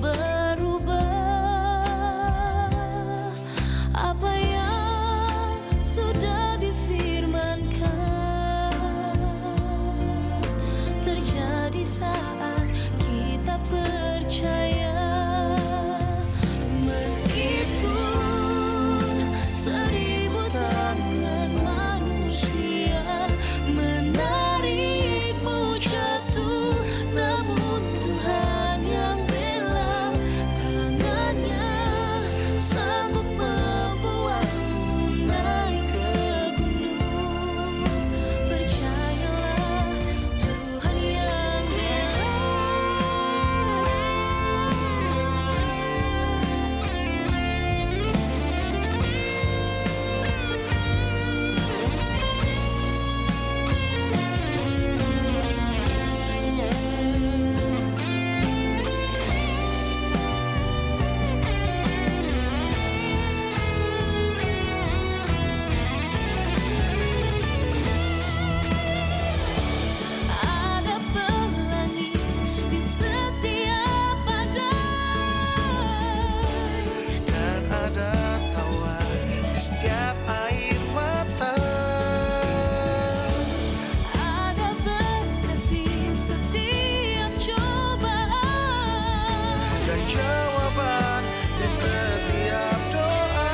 berubah. Apa yang sudah difirmankan terjadi saat kita percaya. Meskipun seribu tangan manusia menarikmu jatuh, namun Tuhan yang bela tangannya sanggup membuatmu naik ke gunung. Percayalah, Tuhan yang bela. Ada pelangi di setiap badai, Dan ada tawa di setiap air mata. ada berkat di setiap cobaan. Dan jawaban di setiap doa.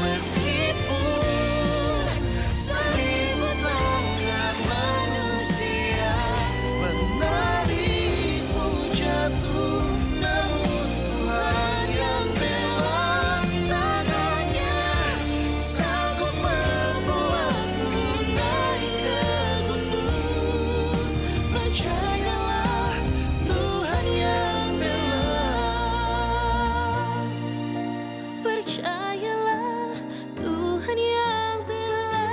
Meskipun seribu tangan manusia Menarikmu jatuh, namun Tuhan yang bela tangannya sanggup membuatmu naik ke gunung. Percayalah, Tuhan yang bela. Percayalah, Tuhan yang bela.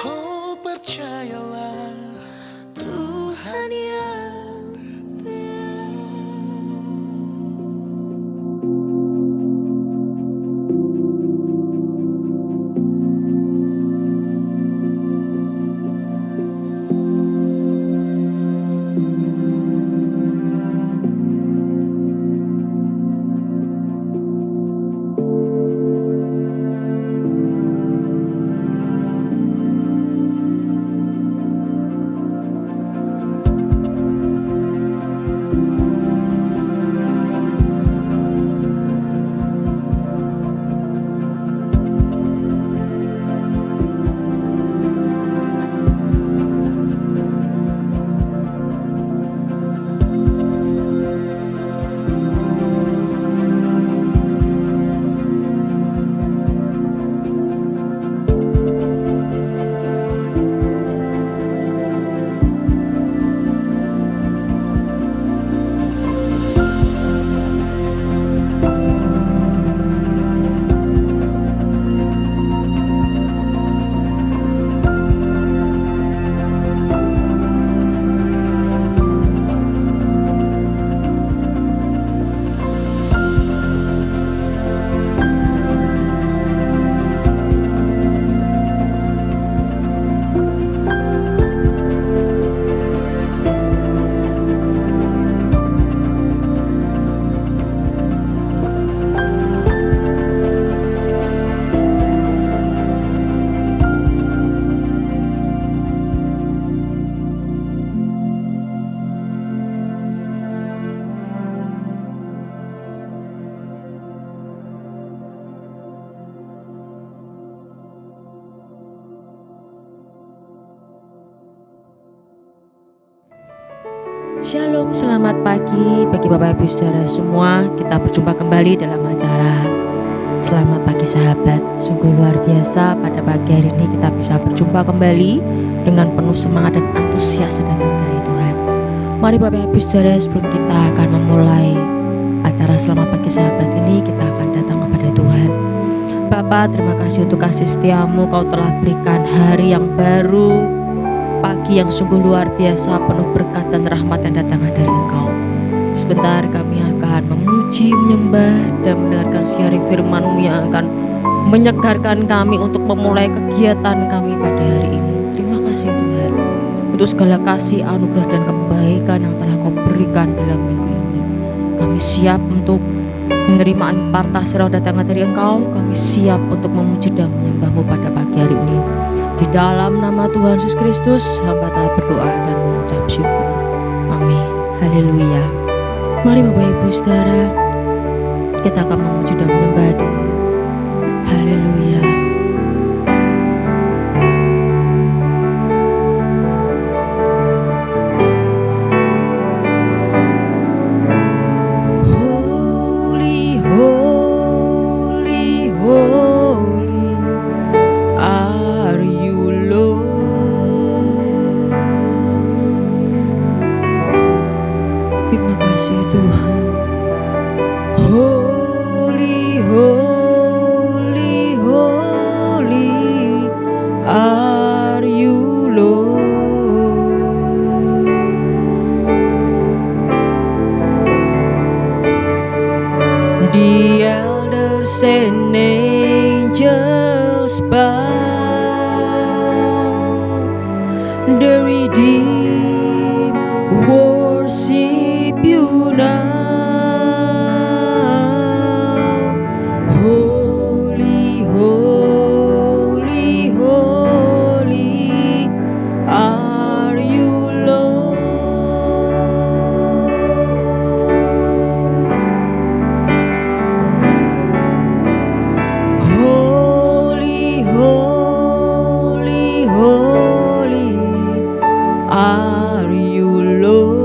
Oh, percayalah, Tuhan yang bela. Shalom, selamat pagi bagi Bapak Ibu Saudara semua. Kita berjumpa kembali dalam acara Selamat Pagi Sahabat. Sungguh luar biasa, pada pagi hari ini kita bisa berjumpa kembali dengan penuh semangat dan antusias datang dari Tuhan. Mari Bapak Ibu Saudara, sebelum kita akan memulai acara Selamat Pagi Sahabat ini, kita akan datang kepada Tuhan. Bapa, terima kasih untuk kasih setiamu. Kau telah berikan hari yang baru, pagi yang sungguh luar biasa, penuh berkat dan rahmat yang datang dari Engkau. Sebentar kami akan memuji, menyembah, dan mendengarkan siaran firman-Mu yang akan menyegarkan kami untuk memulai kegiatan kami pada hari ini. Terima kasih untuk segala kasih, anugerah, dan kebaikan yang telah Kau berikan dalam minggu ini. Kami siap untuk menerima impartasi roh datangan dari Engkau. Kami siap untuk memuji dan menyembah-Mu pada pagi hari ini. Di dalam nama Tuhan Yesus Kristus, hamba telah berdoa dan mengucap syukur. Amin. Haleluya. Mari Bapak Ibu Saudara, kita akan memuji dan menyembah dulu. Haleluya. Holy, holy, holy are you, Lord. Terima kasih Tuhan. Holy, holy, holy are you, Lord. The elders and angels bow, the redeemed worship you now. Holy, holy, holy are you, Lord. Holy, holy, holy are you, Lord.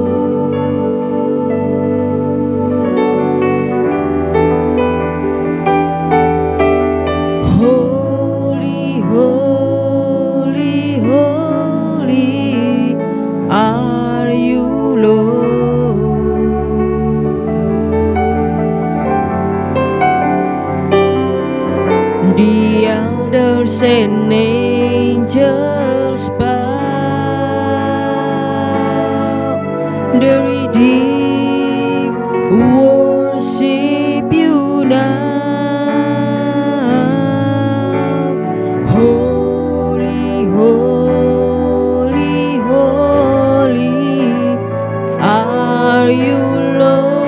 Holy, holy, holy are you, Lord. The elders and angels bow, the redeemed worship you now. Holy, holy, holy are you, Lord.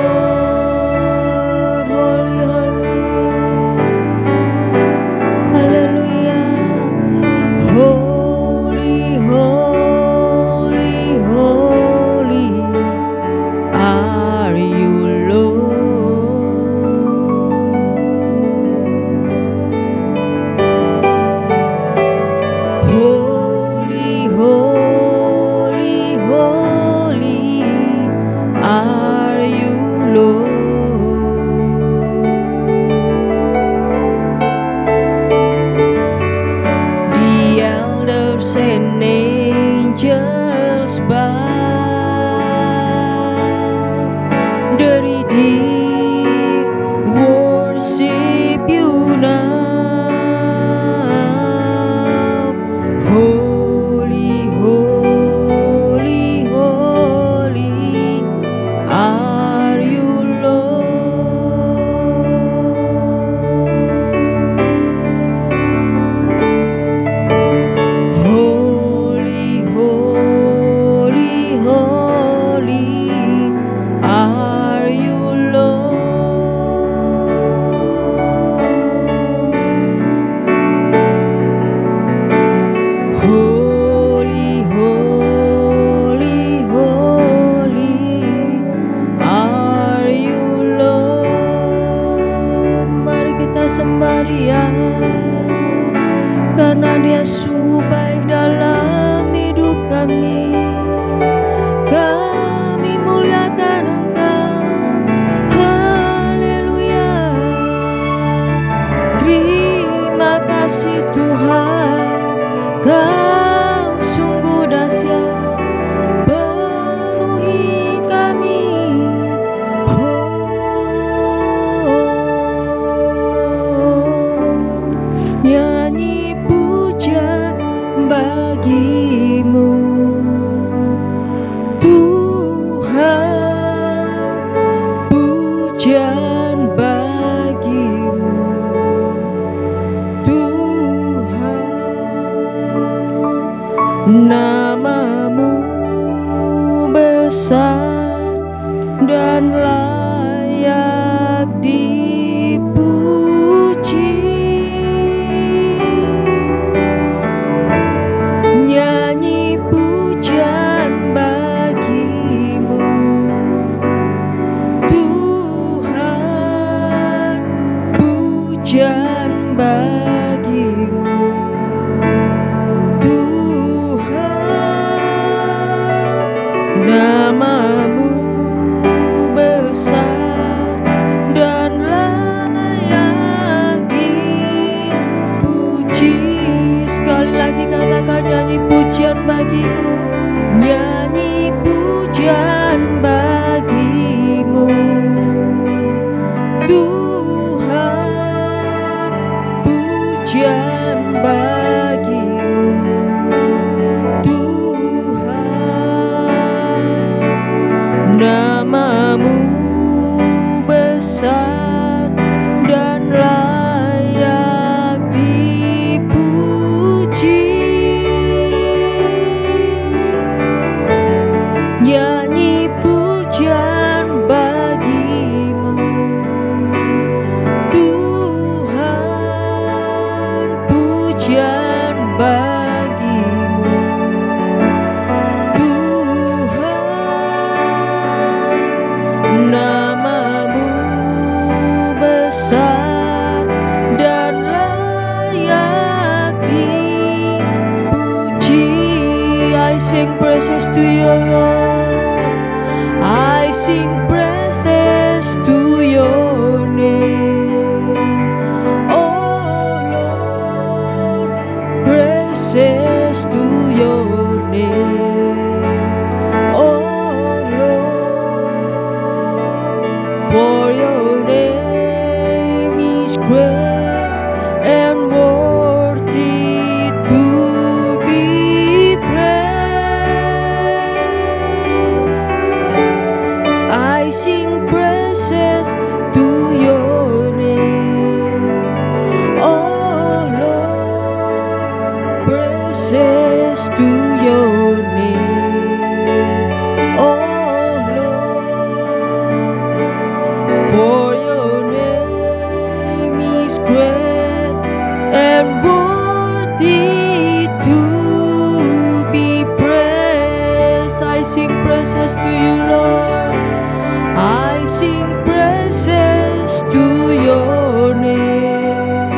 Holy, holy. Hallelujah. Holy, holy, holy are you, Lord. Holy, holy, holy are you, Lord. The elders and angels bow, the redeemed worship you now. Holy, holy, holy are you, Lord. Holy, holy, holy are you, Lord. Holy, holy, holy are you, Lord. Mari kita sembah Dia, karena Dia sungguh baik dalam hidup kami. Kami muliakan Engkau. Haleluya. Terima kasih Tuhan, Kau sungguh dahsyat. Penuhi kami. Nyanyi puja bagimu, Tuhan, pujian bagimu, Tuhan, namamu besar dan layak dipuji. Nyanyi pujian bagimu, Tuhan, pujian bagimu, Tuhan, namamu besar dan layak dipuji. Sekali lagi katakan, nyanyi pujian bagimu, nyanyi pujian bagimu, Tuhan, pujian bagimu, Tuhan, namamu besar dan layak dipuji. Nyanyi pujian bagimu, Tuhan, pujian bagimu, Tuhan, namamu besar dan layak dipuji. I sing praises to your Lord, I sing praises to your name, oh Lord, praises to your name, oh Lord, for your name is great and worthy to be praised. I sing praises to your name, oh Lord, praises to your name, oh Lord, for your name is great and worthy to be praised. I sing praises to you, Lord, I sing praises to your name,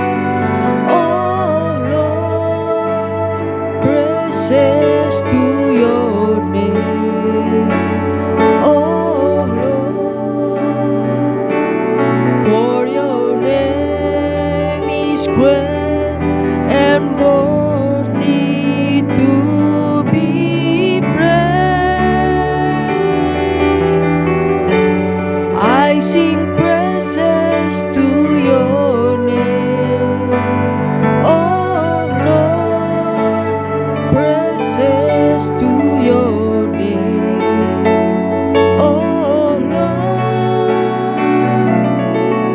oh Lord, praises to your name, oh Lord, for your name is great and worthy to be praised. I sing praises to your name, oh Lord, praises to your name, oh Lord,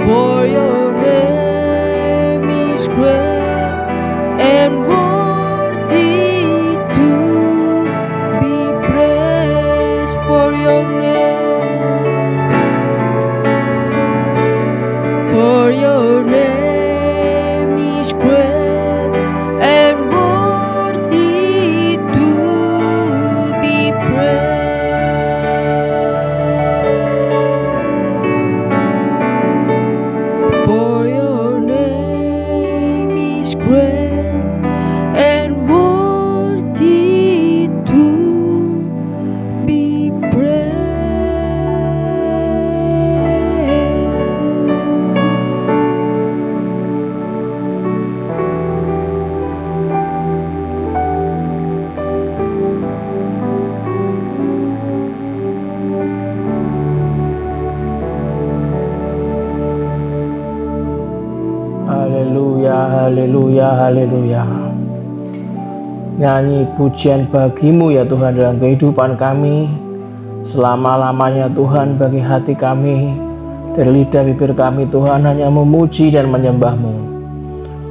for your name is great and worthy to be praised. For your name is great and worthy to be praised. For your name is great and worthy to be praised. Haleluya, haleluya, haleluya. Nyanyi pujian bagimu ya Tuhan dalam kehidupan kami selama-lamanya Tuhan, bagi hati kami. Dari lidah bibir kami Tuhan hanya memuji dan menyembah-Mu.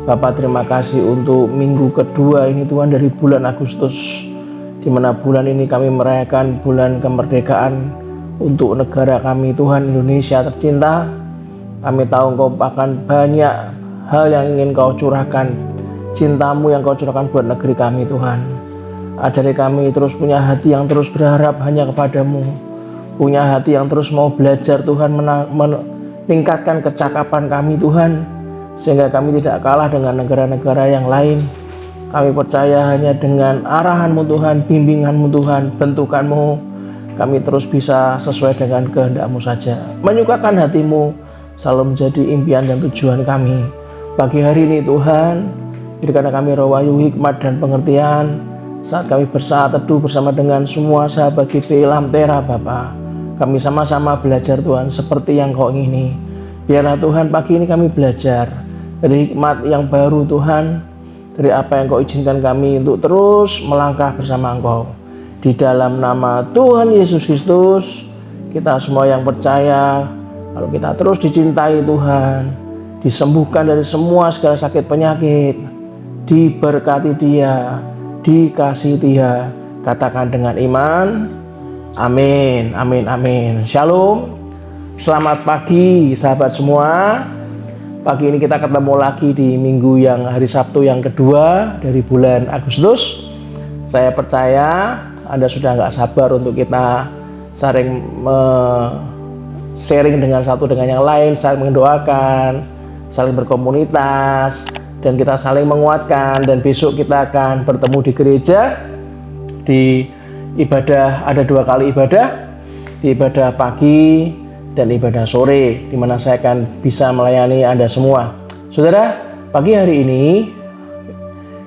Bapak, terima kasih untuk minggu kedua ini Tuhan dari bulan Agustus, di di mana bulan ini kami merayakan bulan kemerdekaan untuk negara kami Tuhan Indonesia tercinta. Kami tahu Engkau akan banyak hal yang ingin Kau curahkan, cintamu yang Kau curahkan buat negeri kami Tuhan. Ajari kami terus punya hati yang terus berharap hanya kepadamu, punya hati yang terus mau belajar Tuhan, meningkatkan kecakapan kami Tuhan, sehingga kami tidak kalah dengan negara-negara yang lain. Kami percaya hanya dengan arahan-Mu Tuhan, bimbingan-Mu Tuhan, bentukan-Mu, kami terus bisa sesuai dengan kehendak-Mu saja. Menyukakan hati-Mu selalu menjadi impian dan tujuan kami. Pagi hari ini Tuhan, berikan kami roh wahyu, hikmat dan pengertian saat kami bersaat teduh bersama dengan semua sahabat GP Lamtera Bapa. Kami sama-sama belajar Tuhan seperti yang Kau ingini. Biarlah Tuhan pagi ini kami belajar dari hikmat yang baru Tuhan, dari apa yang Kau izinkan kami untuk terus melangkah bersama Engkau. Di dalam nama Tuhan Yesus Kristus, kita semua yang percaya, kalau kita terus dicintai Tuhan, disembuhkan dari semua segala sakit penyakit, diberkati Dia, dikasihi Dia, katakan dengan iman, amin, amin, amin. Shalom, selamat pagi sahabat semua. Pagi ini kita ketemu lagi di minggu yang hari Sabtu yang kedua dari bulan Agustus. Saya percaya Anda sudah nggak sabar untuk kita saling sharing dengan satu dengan yang lain, saling mendoakan, saling berkomunitas, dan kita saling menguatkan. Dan besok kita akan bertemu di gereja, di ibadah, ada 2 kali ibadah, di ibadah pagi dan ibadah sore, di mana saya akan bisa melayani Anda semua. Saudara, pagi hari ini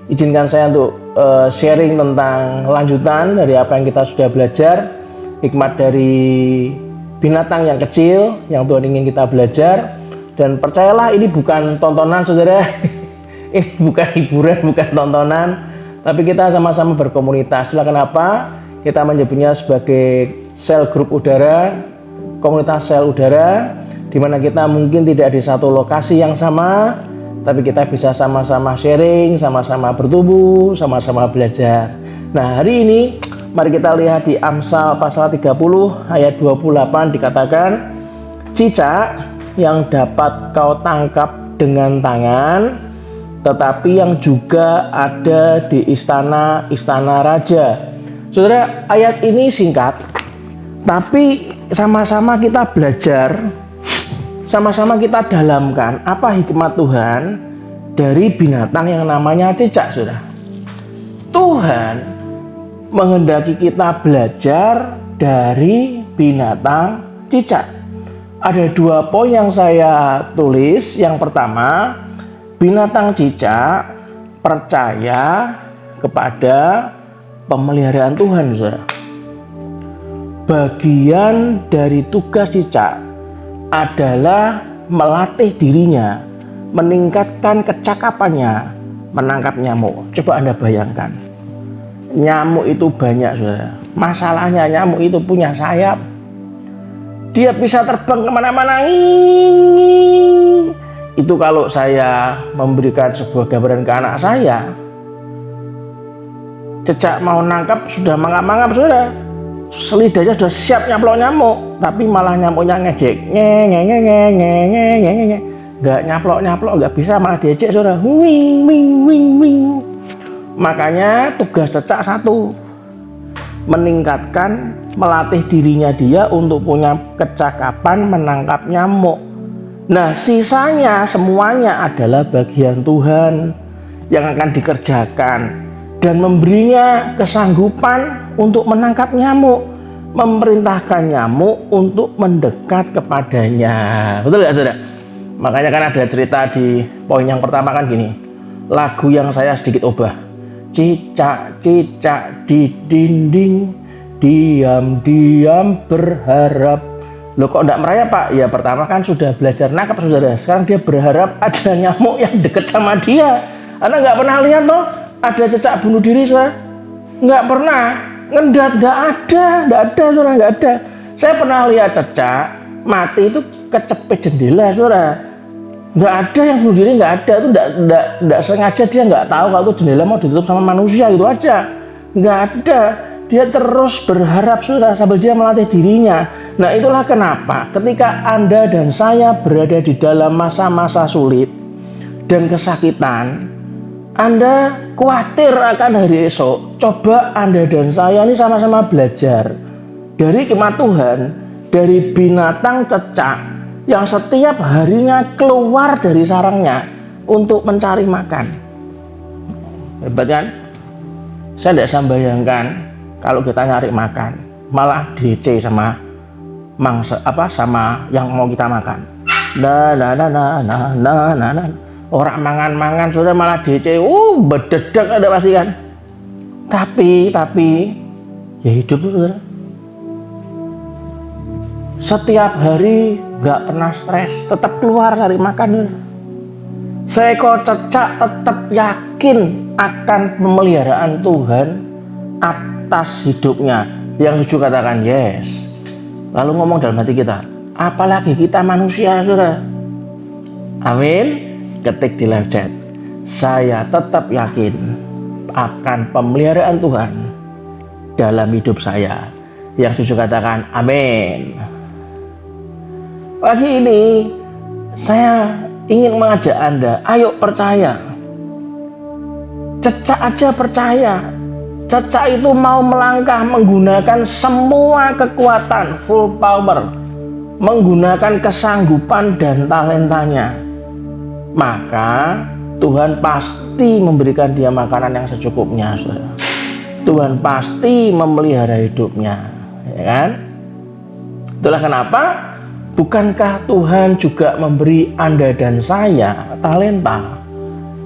izinkan saya untuk sharing tentang lanjutan dari apa yang kita sudah belajar, hikmat dari binatang yang kecil yang Tuhan ingin kita belajar. Dan percayalah ini bukan tontonan saudara, ini bukan hiburan, bukan tontonan, tapi kita sama-sama berkomunitas. Itulah kenapa kita menyebutnya sebagai sel grup udara, komunitas sel udara, di mana kita mungkin tidak di satu lokasi yang sama, tapi kita bisa sama-sama sharing, sama-sama bertumbuh, sama-sama belajar. Nah, hari ini mari kita lihat di Amsal pasal 30 ayat 28 dikatakan, cicak yang dapat kau tangkap dengan tangan, tetapi yang juga ada di istana-istana raja. Saudara, ayat ini singkat, tapi sama-sama kita belajar, sama-sama kita dalamkan apa hikmat Tuhan dari binatang yang namanya cicak. Saudara, Tuhan menghendaki kita belajar dari binatang cicak. Ada 2 poin yang saya tulis. Yang pertama, binatang cicak percaya kepada pemeliharaan Tuhan. Saudara, bagian dari tugas cicak adalah melatih dirinya, meningkatkan kecakapannya menangkap nyamuk. Coba Anda bayangkan, nyamuk itu banyak saudara. Masalahnya nyamuk itu punya sayap, dia bisa terbang kemana-mana. Itu kalau saya memberikan sebuah gambaran ke anak saya, cicak mau nangkap sudah mangap-mangap saudara, lidahnya sudah siap nyaplok nyamuk, tapi malah nyamuknya ngejek, nggak nyaplok, nggak bisa, malah diejek saudara, wing wing wing wing. Makanya tugas cicak satu, meningkatkan, melatih dirinya dia untuk punya kecakapan menangkap nyamuk. Nah, sisanya semuanya adalah bagian Tuhan yang akan dikerjakan dan memberinya kesanggupan untuk menangkap nyamuk, memerintahkan nyamuk untuk mendekat kepadanya. Betul nggak saudara? Makanya kan ada cerita di poin yang pertama kan gini, lagu yang saya sedikit ubah, cicak-cicak di dinding, diam-diam berharap. Loh kok enggak merayap Pak? Ya pertama kan sudah belajar nangkap saudara, sekarang dia berharap ada nyamuk yang dekat sama dia. Anda nggak pernah lihat toh ada cicak bunuh diri saudara? Nggak pernah, nggak ada saudara, nggak ada. Saya pernah lihat cicak mati itu kecepet jendela saudara. Nggak ada yang bunuh diri, nggak ada. Itu nggak sengaja, dia nggak tahu kalau itu jendela mau ditutup sama manusia gitu aja. Nggak ada. Dia terus berharap saudara sambil dia melatih dirinya. Nah itulah kenapa ketika Anda dan saya berada di dalam masa-masa sulit dan kesakitan, Anda khawatir akan hari esok. Coba Anda dan saya ini sama-sama belajar dari hikmat Tuhan, dari binatang cecak yang setiap harinya keluar dari sarangnya untuk mencari makan. Hebat kan? Saya tidak bisa bayangkan kalau kita nyari makan malah DC sama sama yang mau kita makan. Orang mangan-mangan sudah malah DC, bededek ada pasti kan. Tapi ya hidup itu saudara. Setiap hari nggak pernah stres, tetap keluar cari makan. Seekor cecak tetap yakin akan pemeliharaan Tuhan atas hidupnya. Yang tujuh katakan yes. Lalu ngomong dalam hati kita, apalagi kita manusia saudara. Amin. Ketik di live chat, saya tetap yakin akan pemeliharaan Tuhan dalam hidup saya. Yang tujuh katakan amin. Pagi ini saya ingin mengajak Anda, ayo percaya. Cecak aja percaya. Cecak itu mau melangkah menggunakan semua kekuatan, full power, menggunakan kesanggupan dan talentanya. Maka Tuhan pasti memberikan dia makanan yang secukupnya, saudara. Tuhan pasti memelihara hidupnya, ya kan? Itulah kenapa bukankah Tuhan juga memberi Anda dan saya talenta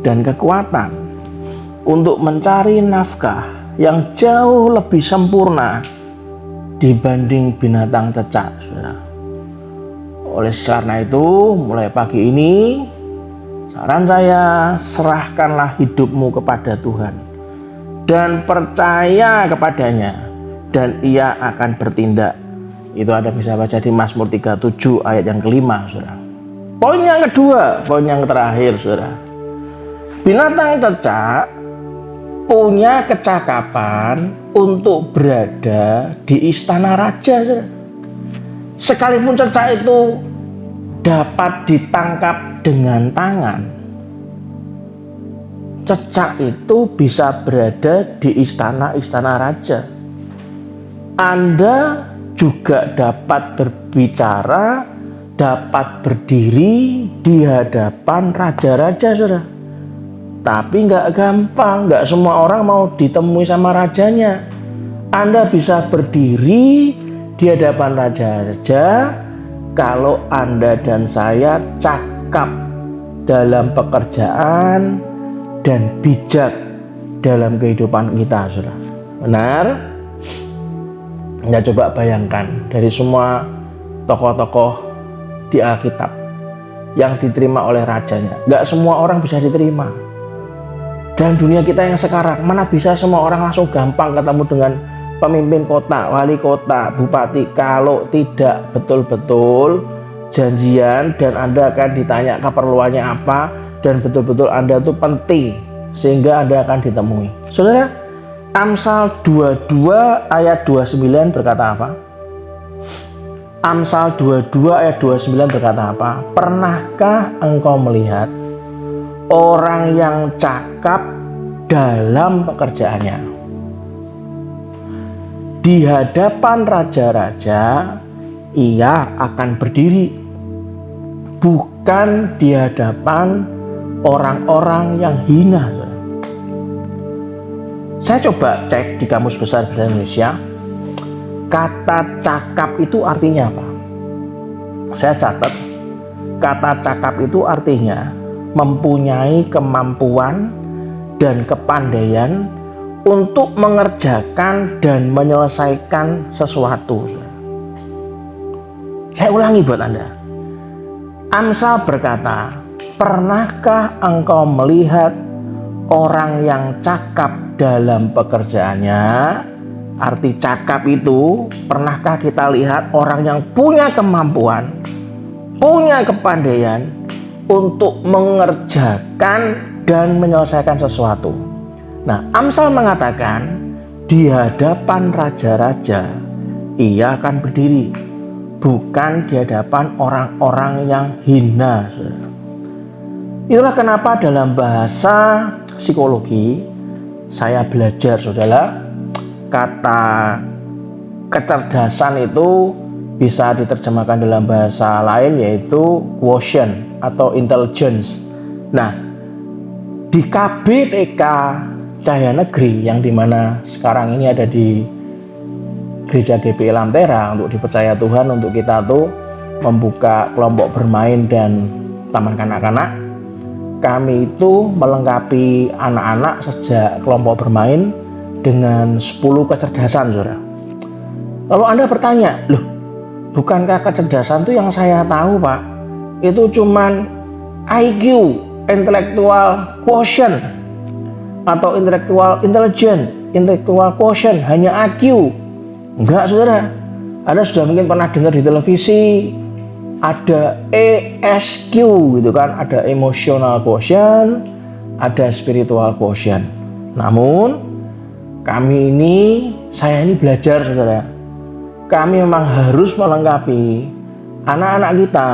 dan kekuatan untuk mencari nafkah yang jauh lebih sempurna dibanding binatang cecak, saudara. Oleh karena itu, mulai pagi ini saran saya, serahkanlah hidupmu kepada Tuhan dan percaya kepadanya, dan Ia akan bertindak. Itu Anda bisa baca di Mazmur 37 ayat yang kelima, saudara. Poin yang kedua, poin yang terakhir, saudara. Binatang cecak punya kecakapan untuk berada di istana raja, saudara. Sekalipun cecak itu dapat ditangkap dengan tangan, cecak itu bisa berada di istana raja. Anda juga dapat berbicara, dapat berdiri di hadapan raja-raja, saudara. Tapi nggak gampang, nggak semua orang mau ditemui sama rajanya. Anda bisa berdiri di hadapan raja-raja kalau Anda dan saya cakap dalam pekerjaan dan bijak dalam kehidupan kita, saudara. Benar? Anda coba bayangkan dari semua tokoh-tokoh di Alkitab yang diterima oleh rajanya, nggak semua orang bisa diterima. Dan dunia kita yang sekarang, mana bisa semua orang langsung gampang ketemu dengan pemimpin kota, wali kota, bupati, kalau tidak betul-betul janjian dan Anda akan ditanya keperluannya apa dan betul-betul Anda itu penting sehingga Anda akan ditemui. Saudara, Amsal 22 ayat 29 berkata apa? Amsal 22 ayat 29 berkata apa? Pernahkah engkau melihat orang yang cakap dalam pekerjaannya? Di hadapan raja-raja, ia akan berdiri, bukan di hadapan orang-orang yang hina. Saya coba cek di Kamus Besar Bahasa Indonesia, kata cakap itu artinya apa? Saya catat, kata cakap itu artinya mempunyai kemampuan dan kepandaian untuk mengerjakan dan menyelesaikan sesuatu. Saya ulangi buat Anda. Amsal berkata, pernahkah engkau melihat orang yang cakap dalam pekerjaannya? Arti cakap itu, pernahkah kita lihat orang yang punya kemampuan, punya kepandaian untuk mengerjakan dan menyelesaikan sesuatu? Nah, Amsal mengatakan di hadapan raja-raja ia akan berdiri, bukan di hadapan orang-orang yang hina. Saudara. Itulah kenapa dalam bahasa psikologi saya belajar, saudara, kata kecerdasan itu bisa diterjemahkan dalam bahasa lain yaitu quotient atau intelligence. Nah, di KBTK Cahaya Negeri yang dimana sekarang ini ada di Gereja GPI Lentera, untuk dipercaya Tuhan untuk kita tuh membuka kelompok bermain dan taman kanak-kanak. Kami itu melengkapi anak-anak sejak kelompok bermain dengan 10 kecerdasan, saudara. Lalu Anda bertanya, loh, bukankah kecerdasan itu yang saya tahu, Pak? Itu cuman IQ, intellectual quotient, atau intellectual intelligence, intellectual quotient, hanya IQ. Enggak, saudara. Anda sudah mungkin pernah dengar di televisi, ada ESQ gitu kan, ada emotional quotient, ada spiritual quotient. Namun saya ini belajar, saudara. Kami memang harus melengkapi anak-anak kita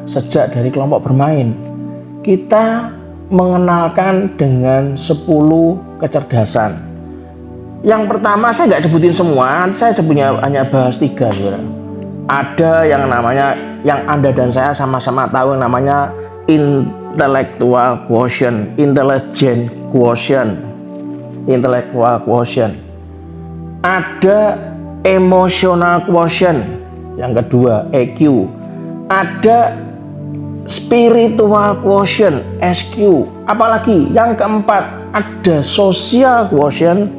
sejak dari kelompok bermain. Kita mengenalkan dengan 10 kecerdasan. Yang pertama saya nggak sebutin semua, saya hanya bahas 3, saudara. Ada yang namanya, yang Anda dan saya sama-sama tahu, yang namanya intellectual quotient, intelligent quotient, intellectual quotient. Ada emotional quotient, yang kedua EQ. Ada spiritual quotient, SQ. Apalagi yang keempat, ada social quotient,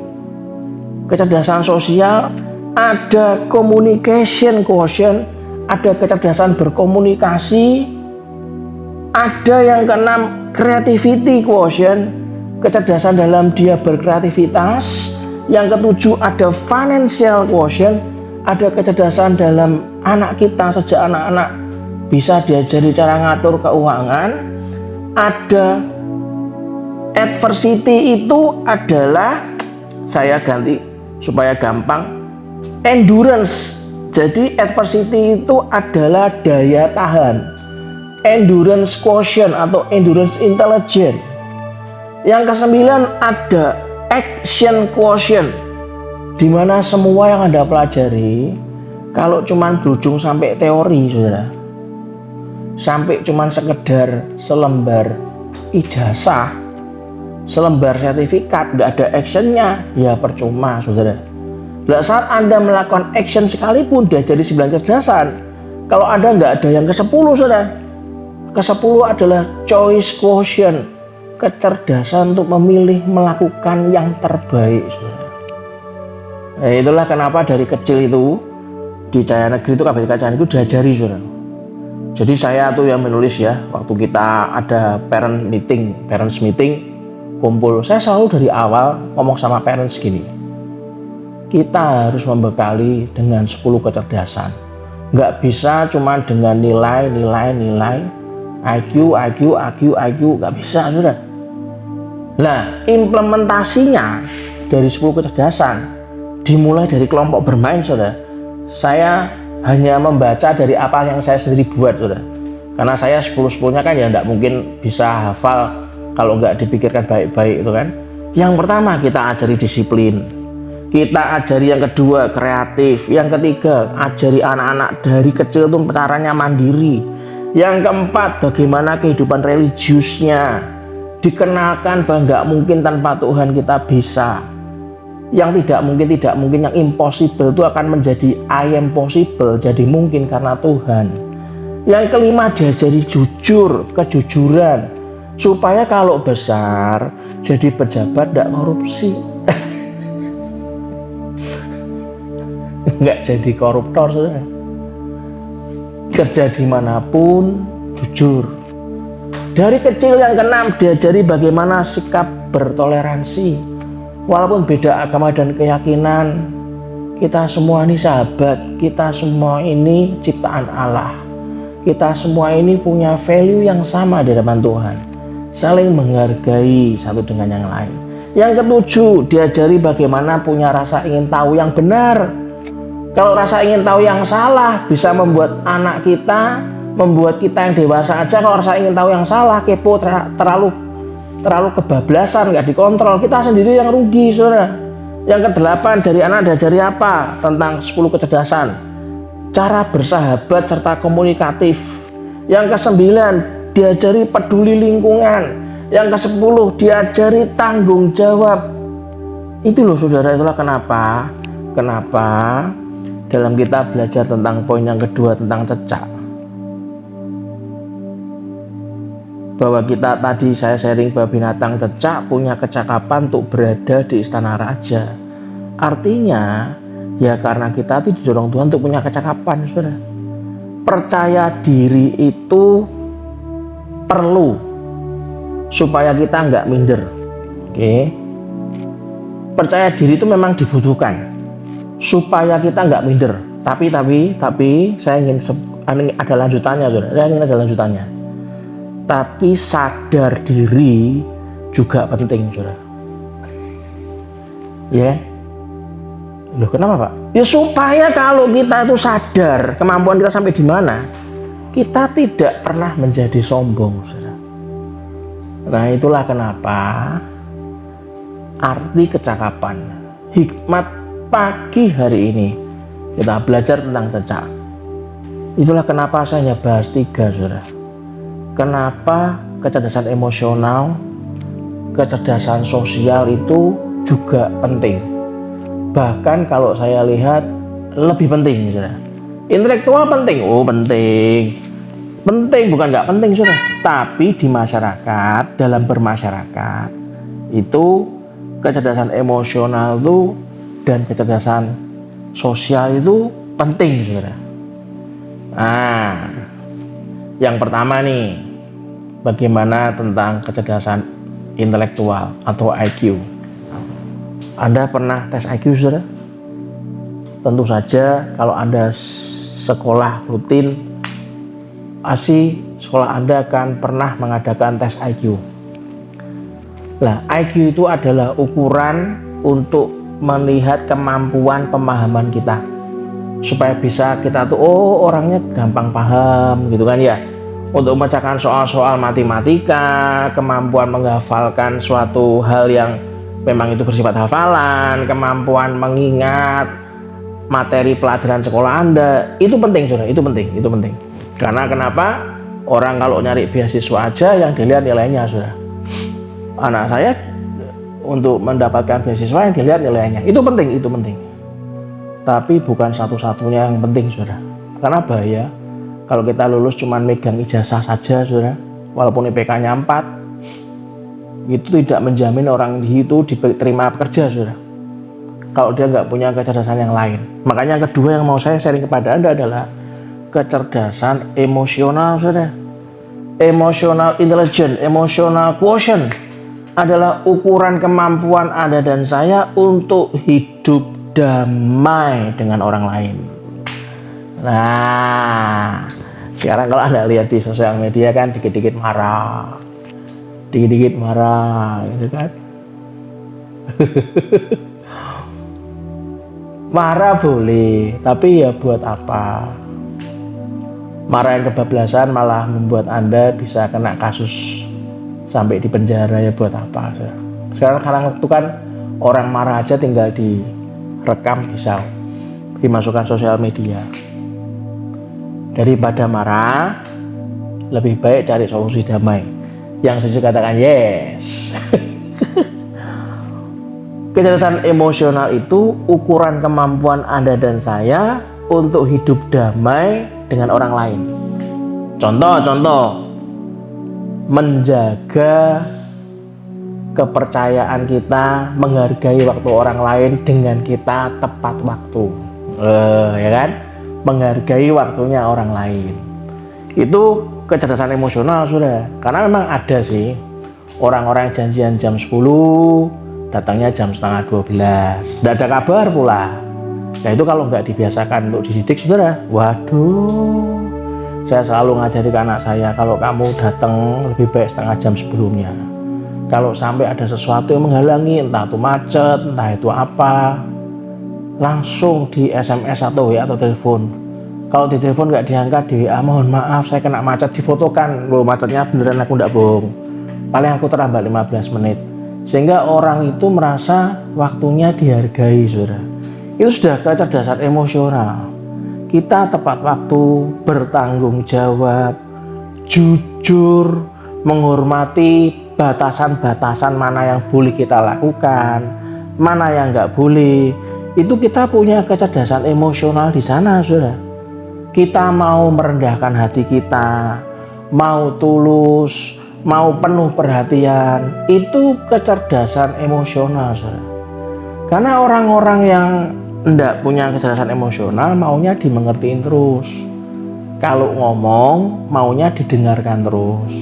kecerdasan sosial. Ada communication quotient, ada kecerdasan berkomunikasi. Ada yang keenam, creativity quotient, kecerdasan dalam dia berkreativitas. Yang ketujuh, ada financial quotient, ada kecerdasan dalam anak kita sejak anak-anak bisa diajari cara ngatur keuangan. Ada adversity, itu adalah, saya ganti supaya gampang, endurance. Jadi adversity itu adalah daya tahan. Endurance quotient atau endurance intelligence. Yang kesembilan ada action quotient, di mana semua yang Anda pelajari kalau cuman berujung sampai teori, saudara, sampai cuman sekedar selembar ijazah, selembar sertifikat, nggak ada actionnya, ya percuma, saudara. Nah, saat Anda melakukan action sekalipun diajari 9 kecerdasan, kalau Anda nggak ada yang ke-10, saudara. Ke-10 adalah choice quotient, kecerdasan untuk memilih melakukan yang terbaik, saudara. Nah, itulah kenapa dari kecil itu di Cahaya Negeri itu, KBTK Cahaya Negeri itu diajari, saudara. Jadi saya tuh yang menulis ya, waktu kita ada parents meeting, kumpul, saya selalu dari awal ngomong sama parents gini, kita harus membekali dengan 10 kecerdasan. Nggak bisa cuma dengan nilai, IQ, nggak bisa, saudara. Nah, implementasinya dari 10 kecerdasan dimulai dari kelompok bermain, saudara. Saya hanya membaca dari apa yang saya sendiri buat, saudara. Karena saya 10-10-nya kan ya nggak mungkin bisa hafal kalau nggak dipikirkan baik-baik, itu kan. Yang pertama kita ajari disiplin. Kita ajari yang kedua kreatif, yang ketiga ajari anak-anak dari kecil tuh caranya mandiri. Yang keempat bagaimana kehidupan religiusnya, dikenalkan bahwa nggak mungkin tanpa Tuhan kita bisa. Yang tidak mungkin, yang impossible itu akan menjadi I am possible, jadi mungkin karena Tuhan. Yang kelima diajari jujur, kejujuran, supaya kalau besar jadi pejabat tidak korupsi. Nggak jadi koruptor, saudara. Kerja dimanapun jujur. Dari kecil yang keenam diajari bagaimana sikap bertoleransi, walaupun beda agama dan keyakinan. Kita semua ini sahabat, kita semua ini ciptaan Allah, kita semua ini punya value yang sama di hadapan Tuhan, saling menghargai satu dengan yang lain. Yang ketujuh, diajari bagaimana punya rasa ingin tahu yang benar. Kalau rasa ingin tahu yang salah bisa membuat anak kita, membuat kita yang dewasa aja. Kalau rasa ingin tahu yang salah, kepo, terlalu kebablasan, nggak dikontrol, kita sendiri yang rugi, saudara. Yang kedelapan, dari anak diajari apa? Tentang 10 kecerdasan. Cara bersahabat serta komunikatif. Yang kesembilan, diajari peduli lingkungan. Yang ke-10, diajari tanggung jawab. Itu loh saudara, itulah kenapa dalam kita belajar tentang poin yang kedua tentang cecak, bahwa kita tadi saya sharing bahwa binatang cecak punya kecakapan untuk berada di istana raja. Artinya ya karena kita itu didorong Tuhan untuk punya kecakapan, saudara. Percaya diri itu perlu supaya kita nggak minder. Oke. Percaya diri itu memang dibutuhkan supaya kita nggak minder. Tapi saya ingin ada lanjutannya, saudara. Saya ingin ada lanjutannya. Tapi sadar diri juga penting, saudara. Ya. Loh, kenapa, Pak? Ya supaya kalau kita itu sadar kemampuan kita sampai di mana, kita tidak pernah menjadi sombong, saudara. Nah, itulah kenapa arti kecakapan, hikmat pagi hari ini kita belajar tentang cecak. Itulah kenapa saya hanya bahas 3, saudara. Kenapa kecerdasan emosional, kecerdasan sosial itu juga penting. Bahkan kalau saya lihat lebih penting, saudara. Intelektual penting, penting bukan nggak penting, saudara. Tapi di masyarakat, dalam bermasyarakat itu kecerdasan emosional itu dan kecerdasan sosial itu penting, saudara. Nah, yang pertama nih, bagaimana tentang kecerdasan intelektual atau IQ? Anda pernah tes IQ, saudara? Tentu saja kalau Anda sekolah rutin, pasti sekolah Anda akan pernah mengadakan tes IQ. Nah, IQ itu adalah ukuran untuk melihat kemampuan pemahaman kita, supaya bisa kita tuh orangnya gampang paham gitu kan ya, untuk memecahkan soal-soal matematika, kemampuan menghafalkan suatu hal yang memang itu bersifat hafalan, kemampuan mengingat materi pelajaran sekolah Anda, itu penting, saudara. Itu penting. Karena kenapa? Orang kalau nyari beasiswa aja yang dilihat nilainya, saudara. Anak saya untuk mendapatkan beasiswa yang dilihat nilainya. Itu penting. Tapi bukan satu-satunya yang penting, saudara. Karena bahaya kalau kita lulus cuman megang ijazah saja, saudara. Walaupun IPK-nya 4, itu tidak menjamin orang itu diterima kerja, saudara. Kalau dia nggak punya kecerdasan yang lain. Makanya yang kedua yang mau saya sharing kepada Anda adalah kecerdasan emosional, saudara. Emotional intelligence, emotional quotient adalah ukuran kemampuan Anda dan saya untuk hidup damai dengan orang lain. Nah, sekarang kalau Anda lihat di sosial media kan dikit-dikit marah, gitu kan. Marah boleh, tapi ya buat apa? Marah yang kebablasan malah membuat Anda bisa kena kasus sampai di penjara, ya buat apa? Sekarang itu kan orang marah aja tinggal direkam, bisa dimasukkan sosial media. Daripada marah, lebih baik cari solusi damai. Yang setuju katakan yes. Kecerdasan emosional itu ukuran kemampuan Anda dan saya untuk hidup damai dengan orang lain. Contoh, menjaga kepercayaan kita, menghargai waktu orang lain dengan kita tepat waktu. Ya kan? Menghargai waktunya orang lain. Itu kecerdasan emosional, sudah. Karena memang ada sih orang-orang janjian jam 10, datangnya jam setengah 12, tidak ada kabar pula. Nah itu kalau nggak dibiasakan untuk dididik, saudara, waduh. Saya selalu ngajari ke anak saya, kalau kamu datang lebih baik setengah jam sebelumnya. Kalau sampai ada sesuatu yang menghalangi, entah itu macet, entah itu apa, langsung di SMS atau WA atau telepon. Kalau di telepon nggak diangkat, di WA, mohon maaf saya kena macet, difotokan. Loh, macetnya beneran, aku nggak bohong. Paling aku terlambat 15 menit. Sehingga orang itu merasa waktunya dihargai, saudara. Itu sudah kecerdasan emosional. Kita tepat waktu, bertanggung jawab, jujur, menghormati batasan-batasan mana yang boleh kita lakukan, mana yang nggak boleh. Itu kita punya kecerdasan emosional di sana, saudara. Kita mau merendahkan hati kita, mau tulus, mau penuh perhatian, itu kecerdasan emosional, saudara. Karena orang-orang yang tidak punya kecerdasan emosional maunya dimengertiin terus. Kalau ngomong maunya didengarkan terus.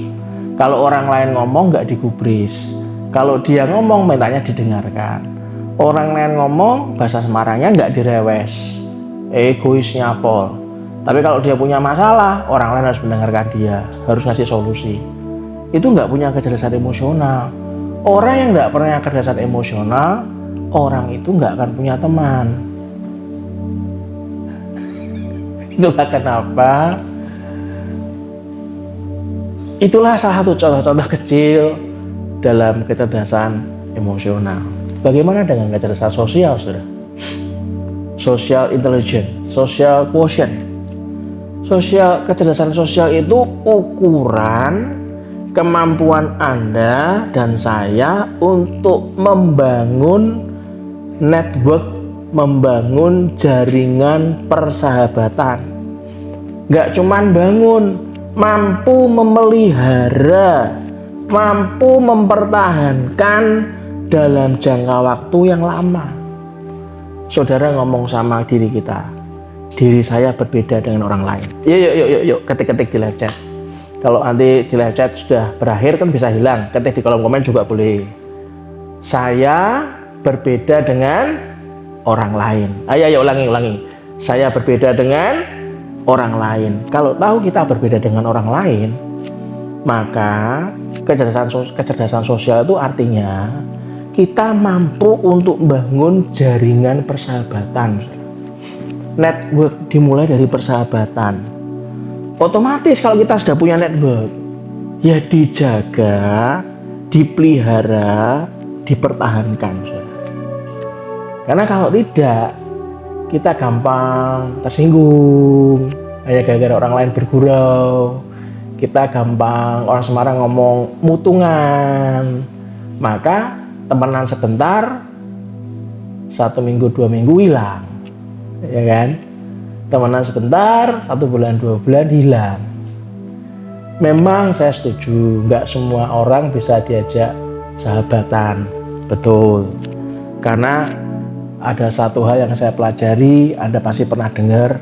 Kalau orang lain ngomong nggak digubris. Kalau dia ngomong mintanya didengarkan. Orang lain ngomong bahasa Semarangnya nggak direwes. Egoisnya pol. Tapi kalau dia punya masalah, orang lain harus mendengarkan dia, harus ngasih solusi. Itu nggak punya kecerdasan emosional. Orang yang nggak punya kecerdasan emosional, orang itu nggak akan punya teman. Itulah salah satu contoh-contoh kecil dalam kecerdasan emosional. Bagaimana dengan kecerdasan sosial, saudara? Social intelligence, social quotient. Kecerdasan sosial itu ukuran kemampuan Anda dan saya untuk membangun network, membangun jaringan persahabatan. Nggak cuman bangun, mampu memelihara, mampu mempertahankan dalam jangka waktu yang lama. Saudara ngomong sama diri kita, diri saya berbeda dengan orang lain. Yuk, ketik di live chat. Kalau nanti di live chat sudah berakhir kan bisa hilang, ketik di kolom komen juga boleh. Saya berbeda dengan orang lain. Ayo ulangi. Saya berbeda dengan orang lain. Kalau tahu kita berbeda dengan orang lain, maka kecerdasan sosial itu artinya kita mampu untuk membangun jaringan persahabatan. Network dimulai dari persahabatan. Otomatis kalau kita sudah punya network, ya dijaga, dipelihara, dipertahankan. Karena kalau tidak, kita gampang tersinggung, hanya gara-gara orang lain bergurau. Kita gampang, orang Semarang ngomong mutungan. Maka temenan sebentar, 1 minggu 2 minggu hilang, ya kan? Temenan sebentar, 1 bulan 2 bulan hilang. Memang saya setuju, nggak semua orang bisa diajak sahabatan, betul. Karena ada satu hal yang saya pelajari, Anda pasti pernah dengar,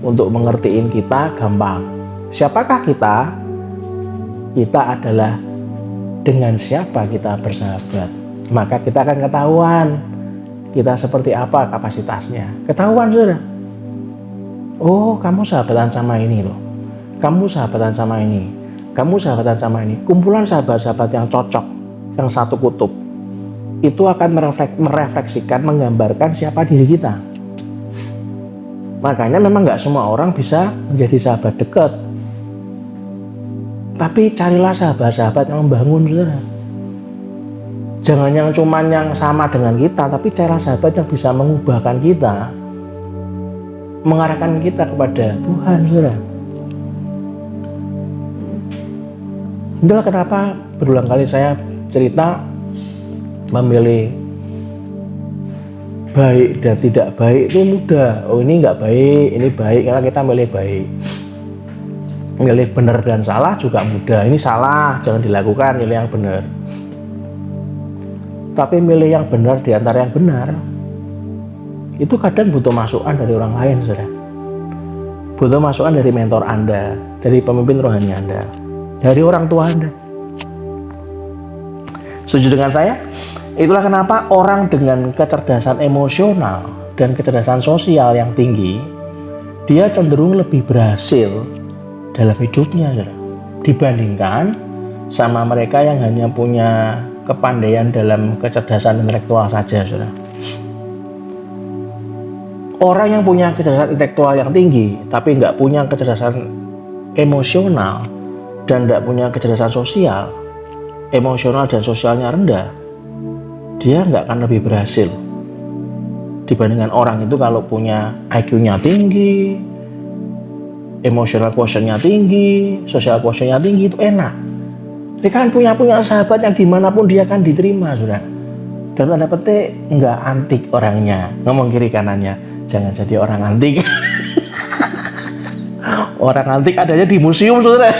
untuk mengertiin kita gampang. Siapakah kita? Kita adalah dengan siapa kita bersahabat. Maka kita akan ketahuan kita seperti apa kapasitasnya. Ketahuan, saudara. Oh, kamu sahabatan sama ini loh. Kamu sahabatan sama ini. Kamu sahabatan sama ini. Kumpulan sahabat-sahabat yang cocok, yang satu kutub, itu akan merefleksikan, menggambarkan siapa diri kita. Makanya memang nggak semua orang bisa menjadi sahabat dekat. Tapi carilah sahabat-sahabat yang membangun, saudara. Jangan yang cuman yang sama dengan kita, tapi carilah sahabat yang bisa mengubahkan kita, mengarahkan kita kepada Tuhan, saudara. Itulah kenapa berulang kali saya cerita memilih baik dan tidak baik itu mudah. Oh, ini nggak baik, ini baik, karena kita milih baik. Milih benar dan salah juga mudah. Ini salah, jangan dilakukan, milih yang benar. Tapi milih yang benar di antara yang benar, itu kadang butuh masukan dari orang lain, saudara. Butuh masukan dari mentor Anda, dari pemimpin rohani Anda, dari orang tua Anda. Setuju dengan saya? Itulah kenapa orang dengan kecerdasan emosional dan kecerdasan sosial yang tinggi, dia cenderung lebih berhasil dalam hidupnya, saudara, dibandingkan sama mereka yang hanya punya kepandaian dalam kecerdasan intelektual saja, saudara. Orang yang punya kecerdasan intelektual yang tinggi, tapi nggak punya kecerdasan emosional dan nggak punya kecerdasan sosial, emosional dan sosialnya rendah, dia nggak akan lebih berhasil dibandingkan orang itu kalau punya IQ-nya tinggi, emosional quotient-nya tinggi, social quotient-nya tinggi, itu enak. Dia kan punya sahabat yang dimanapun dia kan diterima, saudara. Dan tanda petik nggak antik orangnya, ngomong kiri kanannya. Jangan jadi orang antik. Orang antik adanya di museum, saudara.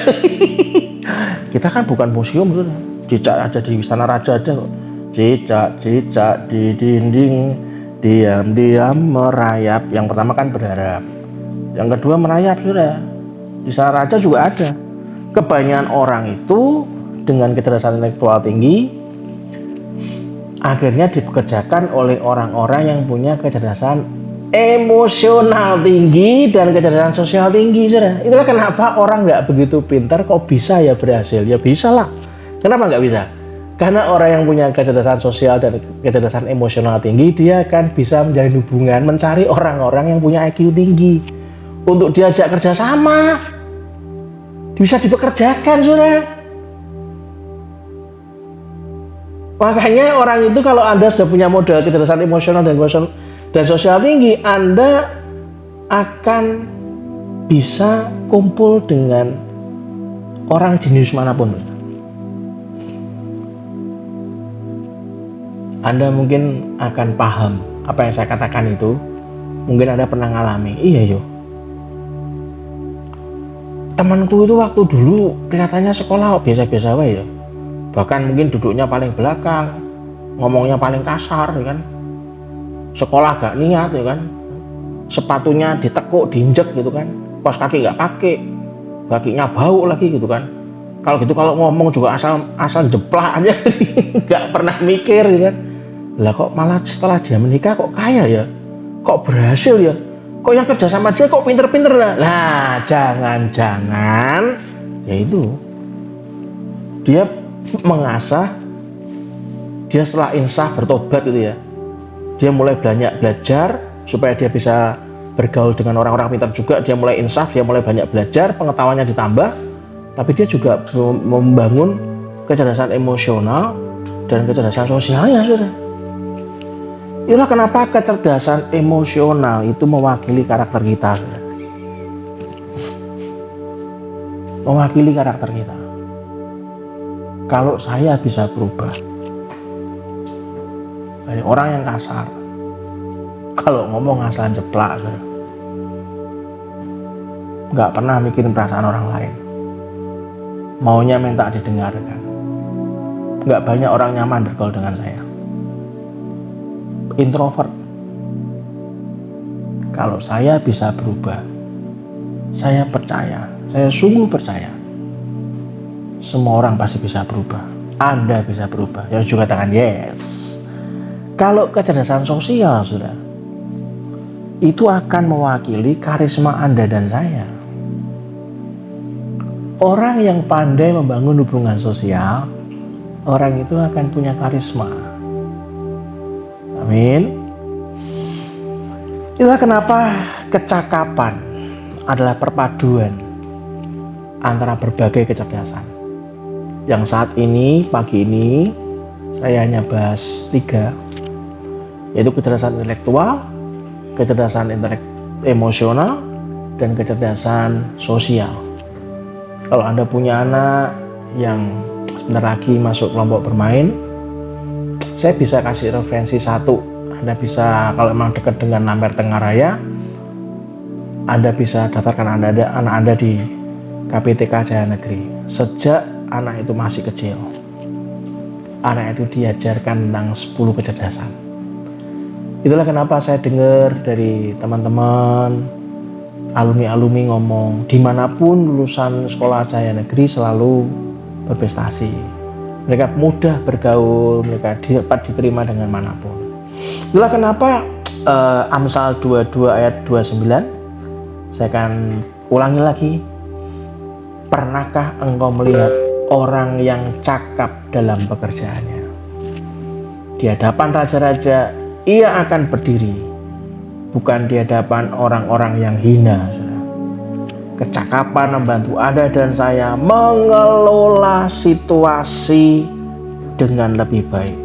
Kita kan bukan museum, saudara. Cicak ada di Istana Raja ada kok. Cicak di dinding, diam-diam merayap. Yang pertama kan berharap, yang kedua merayap, saudara. Di Istana Raja juga ada. Kebanyakan orang itu dengan kecerdasan intelektual tinggi akhirnya dipekerjakan oleh orang-orang yang punya kecerdasan emosional tinggi dan kecerdasan sosial tinggi, saudara. Itulah kenapa orang nggak begitu pintar kok bisa ya berhasil. Ya bisa lah. Kenapa nggak bisa? Karena orang yang punya kecerdasan sosial dan kecerdasan emosional tinggi, dia akan bisa menjalin hubungan, mencari orang-orang yang punya IQ tinggi untuk diajak kerjasama, bisa dipekerjakan, saudara. Makanya orang itu kalau Anda sudah punya modal kecerdasan emosional dan sosial tinggi, Anda akan bisa kumpul dengan orang jenius manapun. Anda mungkin akan paham apa yang saya katakan itu. Mungkin Anda pernah ngalami. Iya yo. Temanku itu waktu dulu kelihatannya sekolah biasa-biasa wae ya. Bahkan mungkin duduknya paling belakang, ngomongnya paling kasar, ya kan. Sekolah gak niat, ya kan. Sepatunya ditekuk, diinjek gitu kan. Kaos kaki gak pakai, kakinya bau lagi gitu kan. Kalau gitu kalau ngomong juga asal jeplak aja, gak pernah mikir, ya kan. Lah kok malah setelah dia menikah kok kaya ya, kok berhasil ya, kok yang kerja sama dia kok pinter-pinter lah. Lah jangan-jangan ya itu dia mengasah, dia setelah insaf bertobat gitu ya, dia mulai banyak belajar supaya dia bisa bergaul dengan orang-orang pintar juga. Dia mulai insaf, dia mulai banyak belajar, pengetahuannya ditambah, tapi dia juga membangun kecerdasan emosional dan kecerdasan sosialnya, saudara. Itulah kenapa kecerdasan emosional itu mewakili karakter kita, saudara. Mewakili karakter kita. Kalau saya bisa berubah dari orang yang kasar, kalau ngomong asal jeplak, nggak pernah mikirin perasaan orang lain, maunya minta didengarkan, nggak banyak orang nyaman bergaul dengan saya, introvert. Kalau saya bisa berubah, saya percaya, saya sungguh percaya, semua orang pasti bisa berubah. Anda bisa berubah. Ya juga katakan yes. Kalau kecerdasan sosial, sudah, itu akan mewakili karisma Anda dan saya. Orang yang pandai membangun hubungan sosial, orang itu akan punya karisma. Amin. Itulah kenapa kecakapan adalah perpaduan antara berbagai kecerdasan. Yang saat ini, pagi ini, saya hanya bahas 3, yaitu kecerdasan intelektual, kecerdasan emosional, dan kecerdasan sosial. Kalau Anda punya anak yang sebentar lagi masuk kelompok bermain, saya bisa kasih referensi 1. Anda bisa, kalau memang dekat dengan Lampert Tenggaraya, Anda bisa daftarkan anak Anda di KPTK Jaya Negeri. Sejak anak itu masih kecil, anak itu diajarkan tentang 10 kecerdasan. Itulah kenapa saya dengar dari teman-teman, alumni-alumni ngomong, dimanapun lulusan sekolah Jaya Negeri selalu berprestasi. Mereka mudah bergaul, mereka dapat diterima dengan manapun. Itulah kenapa Amsal 22 ayat 29, saya akan ulangi lagi. Pernahkah engkau melihat orang yang cakap dalam pekerjaannya? di hadapan raja-raja ia akan berdiri, bukan di hadapan orang-orang yang hina. Kecakapan membantu Anda dan saya mengelola situasi dengan lebih baik.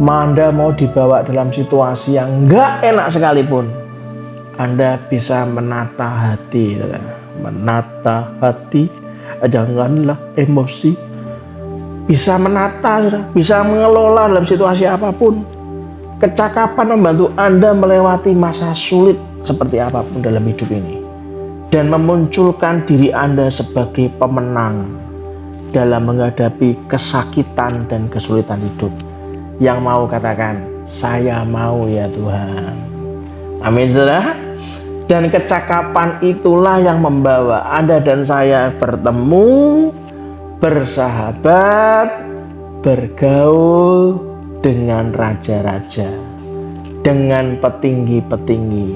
Anda mau dibawa dalam situasi yang nggak enak sekalipun, Anda bisa menata hati. Menata hati, janganlah emosi. Bisa menata, bisa mengelola dalam situasi apapun. Kecakapan membantu Anda melewati masa sulit seperti apapun dalam hidup ini, dan memunculkan diri Anda sebagai pemenang dalam menghadapi kesakitan dan kesulitan hidup. Yang mau katakan, saya mau ya Tuhan. Amin, saudara. Dan kecakapan itulah yang membawa Anda dan saya bertemu, bersahabat, bergaul dengan raja-raja, dengan petinggi-petinggi,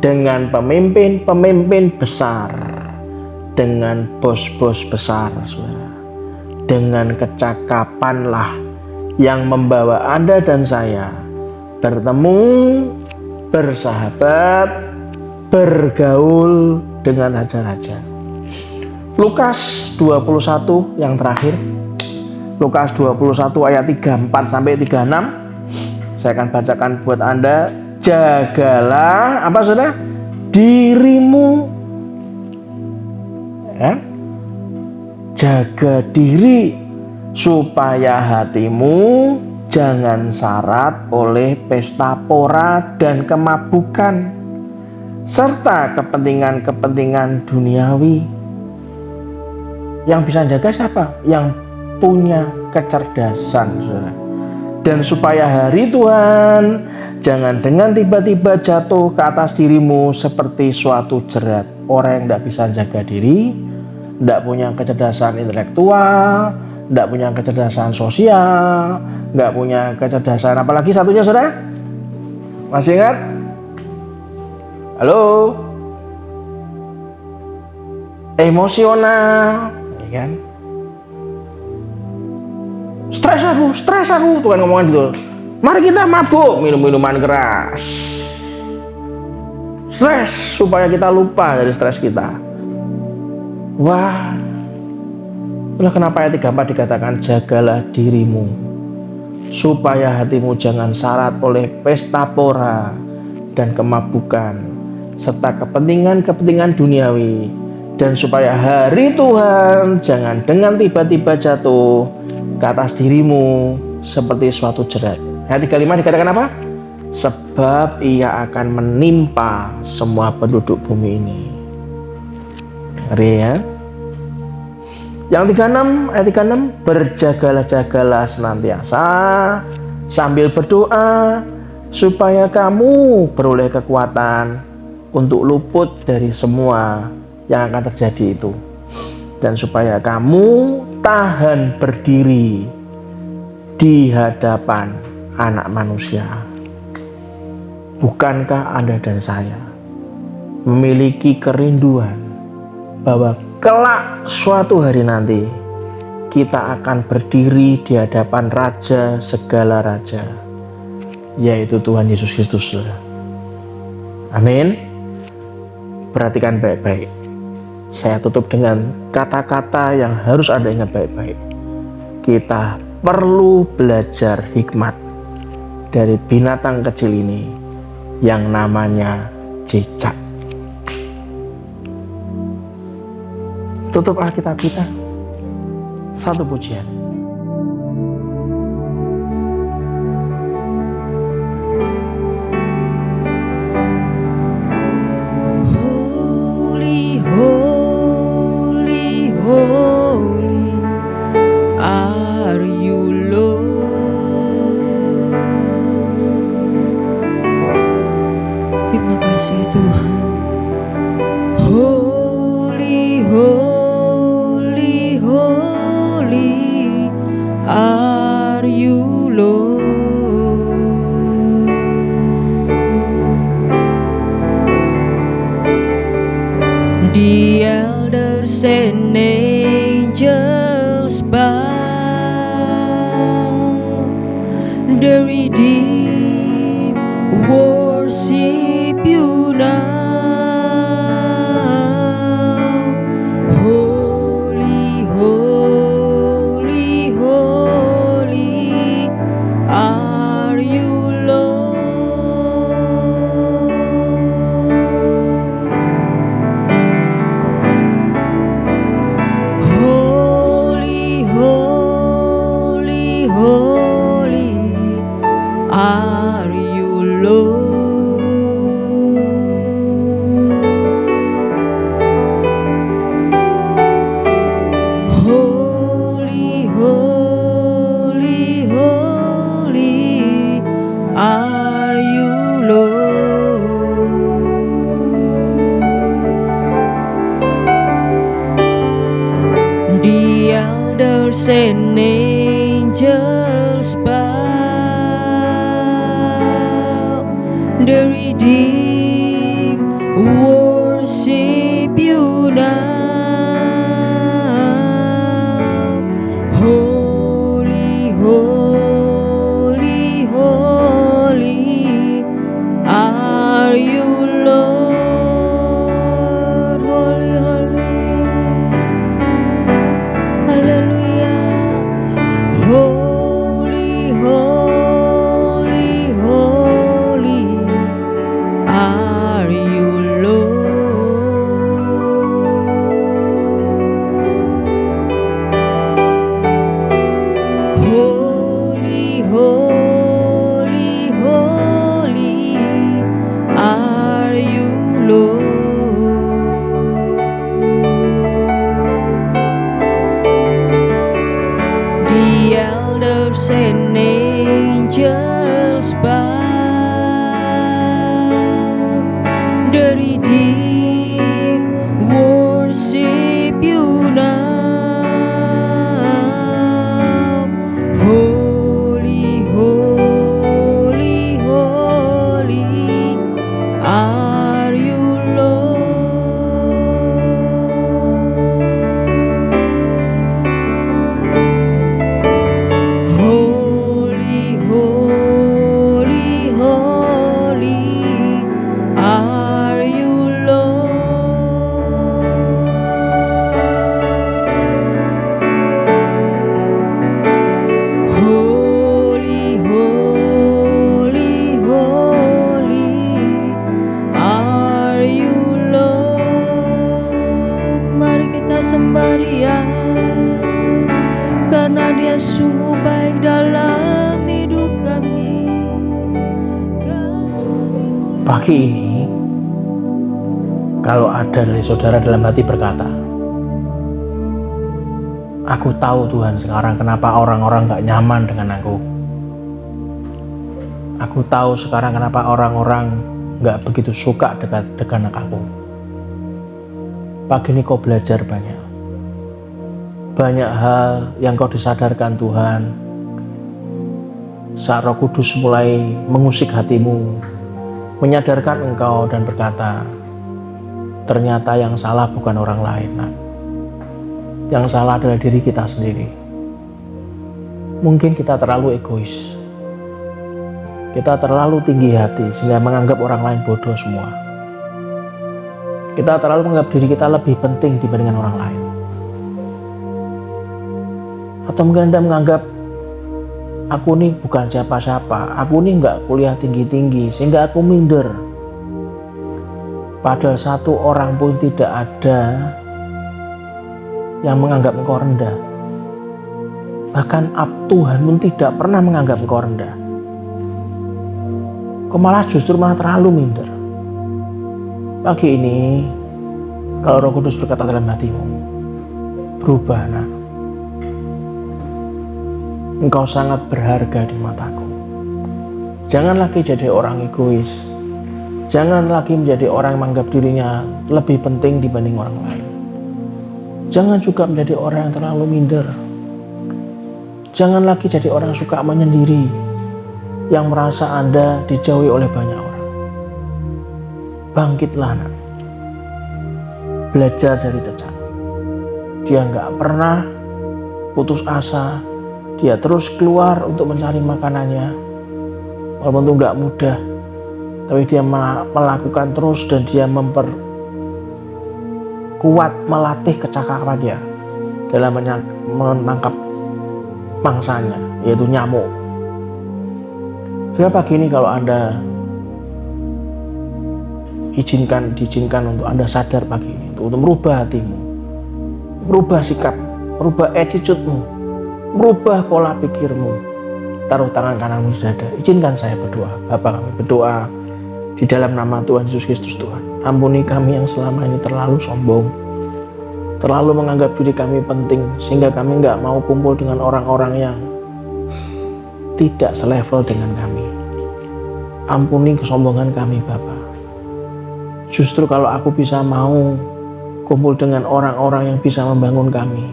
dengan pemimpin-pemimpin besar, dengan bos-bos besar, saudara. Dengan kecakapanlah yang membawa Anda dan saya bertemu, bersahabat, bergaul dengan raja-raja. Lukas 21 yang terakhir. Lukas 21 ayat 34 sampai 36. Saya akan bacakan buat Anda. Jagalah apa saudara? Dirimu. Ya? Jaga diri supaya hatimu jangan syarat oleh pesta pora dan kemabukan serta kepentingan-kepentingan duniawi. Yang bisa jaga siapa? Yang punya kecerdasan, saudara. Dan supaya hari Tuhan jangan dengan tiba-tiba jatuh ke atas dirimu seperti suatu jerat. Orang yang tidak bisa jaga diri, tidak punya kecerdasan intelektual, tidak punya kecerdasan sosial, tidak punya kecerdasan apalagi satunya, saudara? Masih ingat? Halo? Emosional, ya kan? Stres aku, Tuhan ngomongin gitu. Mari kita mabuk, minum minuman keras. Stres supaya kita lupa dari stres kita. Wah, itulah kenapa ayat 34 dikatakan jagalah dirimu supaya hatimu jangan syarat oleh pesta pora dan kemabukan serta kepentingan-kepentingan duniawi, dan supaya hari Tuhan jangan dengan tiba-tiba jatuh ke atas dirimu seperti suatu jerat. Ayat 35 dikatakan apa? Sebab ia akan menimpa semua penduduk bumi ini. Ngeri ya. Yang 36, ayat 36, berjagalah-jagalah senantiasa sambil berdoa supaya kamu beroleh kekuatan untuk luput dari semua yang akan terjadi itu, dan supaya kamu tahan berdiri di hadapan Anak Manusia. Bukankah Anda dan saya memiliki kerinduan bahwa kelak suatu hari nanti kita akan berdiri di hadapan Raja segala raja, yaitu Tuhan Yesus Kristus. Amin. Perhatikan baik-baik. Saya tutup dengan kata-kata yang harus Anda ingat baik-baik. Kita perlu belajar hikmat dari binatang kecil ini yang namanya cicak. Tutup Alkitab kita. Satu pujian. Holy, holy, holy are you, Lord. Terima kasih Tuhan. Holy, holy, holy are you, Lord. The elders and angels bow redeemed worship you now. Holy, holy, holy are you, Lord. Holy, holy, holy are you, Lord. Holy, holy, holy are you, Lord. The elders and angels bow, the redeemed worship you now. Holy, holy, holy are you, Lord. Holy, holy, hallelujah. Holy, holy, holy are you, Lord. Holy, holy, holy are you, Lord. The elders and angels bow, the redeemed worship you now. Holy, holy, holy are you, Lord. Holy, holy, holy are you, Lord. Holy, holy, holy are you, Lord. Mari kita sembah Dia, karena Dia sungguh baik dalam hidup kami. Pagi ini, kalau ada dari saudara dalam hati berkata, aku tahu Tuhan sekarang kenapa orang-orang gak nyaman dengan aku. Aku tahu sekarang kenapa orang-orang gak begitu suka dekat dengan aku. Pagi ini kau belajar banyak. Banyak hal yang kau disadarkan Tuhan. Saat Roh Kudus mulai mengusik hatimu, menyadarkan engkau dan berkata, ternyata yang salah bukan orang lain, nak. Yang salah adalah diri kita sendiri. Mungkin kita terlalu egois. Kita terlalu tinggi hati sehingga menganggap orang lain bodoh semua. Kita terlalu menganggap diri kita lebih penting dibandingkan orang lain. Atau mungkin Anda menganggap, aku ini bukan siapa-siapa, aku ini nggak kuliah tinggi-tinggi sehingga aku minder. Padahal satu orang pun tidak ada yang menganggap engkau rendah. Bahkan Tuhan pun tidak pernah menganggap engkau rendah. Kau justru terlalu minder. Pagi ini, kalau Roh Kudus berkata dalam hatimu, berubah, nak. Engkau sangat berharga di mataku. Jangan lagi jadi orang egois. Jangan lagi menjadi orang yang menganggap dirinya lebih penting dibanding orang lain. Jangan juga menjadi orang yang terlalu minder. Jangan lagi jadi orang yang suka menyendiri, yang merasa Anda dijauhi oleh banyak orang. Bangkitlah, nak. Belajar dari Cecak. Dia nggak pernah putus asa. Dia terus keluar untuk mencari makanannya. walaupun itu nggak mudah, tapi dia melakukan terus dan dia memperkuat, melatih kecakapan dia dalam menangkap mangsanya, yaitu nyamuk. Saudara, pagi ini kalau Anda diizinkan untuk Anda sadar pagi ini untuk merubah hatimu, merubah sikap, merubah attitude-mu, merubah pola pikirmu. Taruh tangan kananmu di dada. Izinkan saya berdoa. Bapa, kami berdoa di dalam nama Tuhan Yesus Kristus. Tuhan, ampuni kami yang selama ini terlalu sombong, terlalu menganggap diri kami penting, sehingga kami nggak mau kumpul dengan orang-orang yang tidak selevel dengan kami. Ampuni kesombongan kami, Bapa. Justru kalau aku bisa mau kumpul dengan orang-orang yang bisa membangun kami,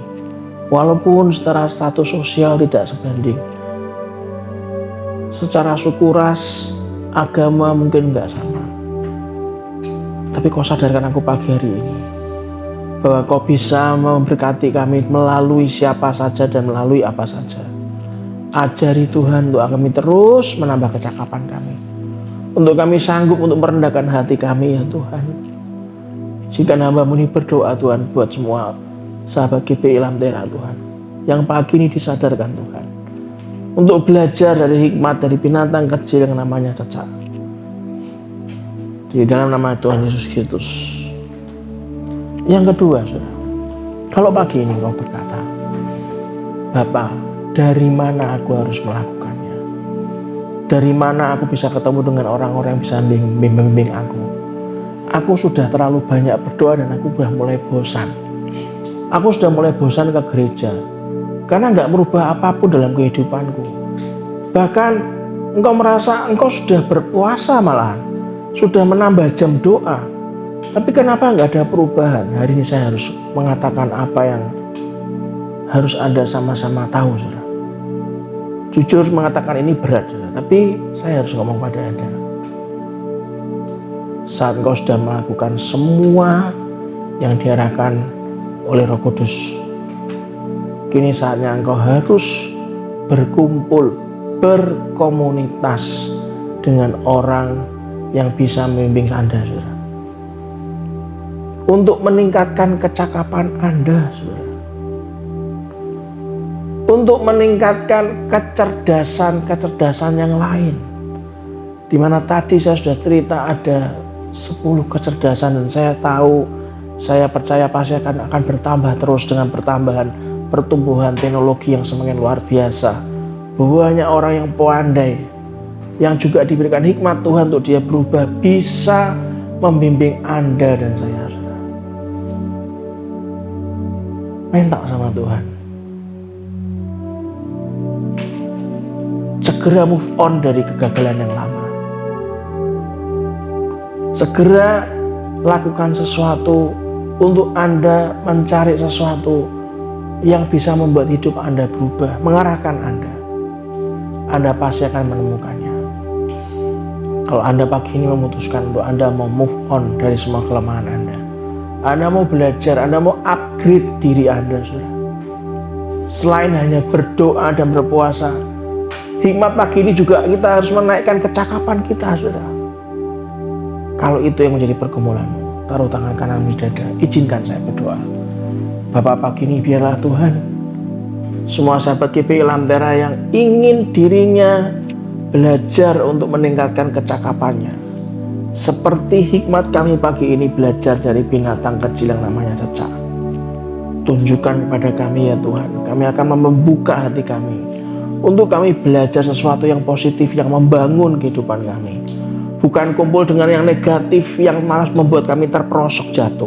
walaupun secara status sosial tidak sebanding, secara suku ras, agama mungkin nggak sama, tapi kau sadarkan aku pagi hari ini bahwa kau bisa memberkati kami melalui siapa saja dan melalui apa saja. Ajari Tuhan untuk kami terus menambah kecakapan kami, untuk kami sanggup untuk merendahkan hati kami ya Tuhan. Jika hamba-Mu ini berdoa Tuhan buat semua sahabat GPI Lantera Tuhan, yang pagi ini disadarkan Tuhan untuk belajar dari hikmat dari binatang kecil yang namanya cecak. Di dalam nama Tuhan Yesus Kristus. Yang kedua, saudara, kalau pagi ini kau berkata, Bapa, dari mana aku harus melakukannya? Dari mana aku bisa ketemu dengan orang-orang yang bisa membimbing aku? Aku sudah terlalu banyak berdoa dan aku sudah mulai bosan. Aku sudah mulai bosan ke gereja karena nggak merubah apapun dalam kehidupanku. Bahkan engkau merasa engkau sudah berpuasa malahan, sudah menambah jam doa, tapi kenapa nggak ada perubahan? Hari ini saya harus mengatakan apa yang harus Anda sama-sama tahu, saudara. Jujur mengatakan ini berat, saudara, tapi saya harus ngomong pada Anda. Saat engkau sudah melakukan semua yang diarahkan oleh Roh Kudus, kini saatnya engkau harus berkumpul, berkomunitas dengan orang yang bisa membimbing Anda, saudara, untuk meningkatkan kecakapan Anda, saudara, untuk meningkatkan kecerdasan yang lain. Dimana tadi saya sudah cerita ada 10 kecerdasan, dan saya tahu, saya percaya pasti akan bertambah terus dengan pertumbuhan teknologi yang semakin luar biasa. Banyak orang yang pandai, yang juga diberikan hikmat Tuhan untuk dia berubah, bisa membimbing Anda dan saya, saudara. Minta sama Tuhan, segera move on dari kegagalan yang lama. Segera lakukan sesuatu untuk Anda mencari sesuatu yang bisa membuat hidup Anda berubah, mengarahkan Anda. Anda pasti akan menemukannya. Kalau Anda pagi ini memutuskan untuk Anda mau move on dari semua kelemahan Anda mau belajar, Anda mau upgrade diri Anda, saudara. Selain hanya berdoa dan berpuasa, hikmat pagi ini juga kita harus menaikkan kecakapan kita, saudara. Kalau itu yang menjadi pergumulanmu, taruh tangan kanan di dada, izinkan saya berdoa. Bapak, pagi ini biarlah Tuhan, semua sahabat GPI Lantera yang ingin dirinya belajar untuk meningkatkan kecakapannya, seperti hikmat kami pagi ini belajar dari binatang kecil yang namanya cecak. Tunjukkan kepada kami ya Tuhan, kami akan membuka hati kami untuk kami belajar sesuatu yang positif, yang membangun kehidupan kami. Bukan kumpul dengan yang negatif, yang malas membuat kami terperosok jatuh.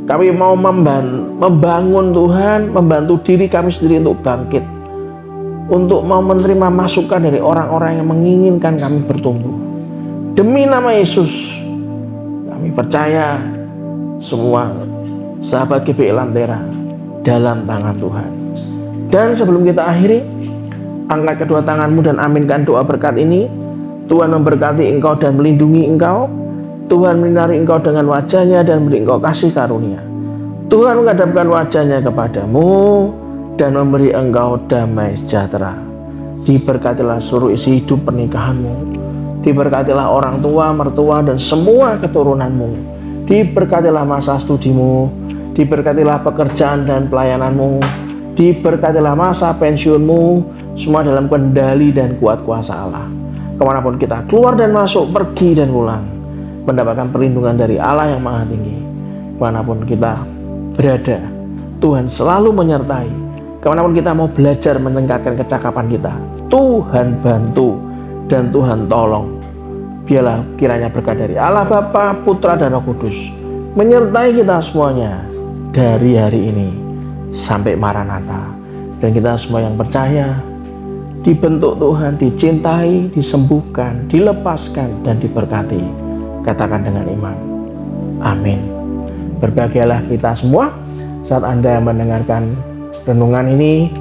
Kami mau membangun Tuhan, membantu diri kami sendiri untuk bangkit, untuk mau menerima masukan dari orang-orang yang menginginkan kami bertumbuh. Demi nama Yesus, kami percaya semua sahabat GPI Lantera dalam tangan Tuhan. Dan sebelum kita akhiri, angkat kedua tanganmu dan aminkan doa berkat ini. Tuhan memberkati engkau dan melindungi engkau. Tuhan menyinari engkau dengan wajah-Nya dan beri engkau kasih karunia. Tuhan menghadapkan wajah-Nya kepadamu dan memberi engkau damai sejahtera. Diberkatilah seluruh isi hidup pernikahanmu, Diberkatilah orang tua, mertua, dan semua keturunanmu. Diberkatilah masa studimu. Diberkatilah pekerjaan dan pelayananmu. Diberkatilah masa pensiunmu. Semua dalam kendali dan kuat kuasa Allah. Kemanapun kita keluar dan masuk, pergi dan pulang, mendapatkan perlindungan dari Allah yang Maha Tinggi. Kemanapun kita berada, Tuhan selalu menyertai. Kemanapun kita mau belajar meningkatkan kecakapan kita, Tuhan bantu dan Tuhan tolong. Biarlah kiranya berkat dari Allah Bapa, Putra, dan Roh Kudus menyertai kita semuanya dari hari ini sampai Maranatha. Dan kita semua yang percaya dibentuk Tuhan, dicintai, disembuhkan, dilepaskan, dan diberkati. Katakan dengan iman, amin. Berbahagialah kita semua saat Anda mendengarkan renungan ini.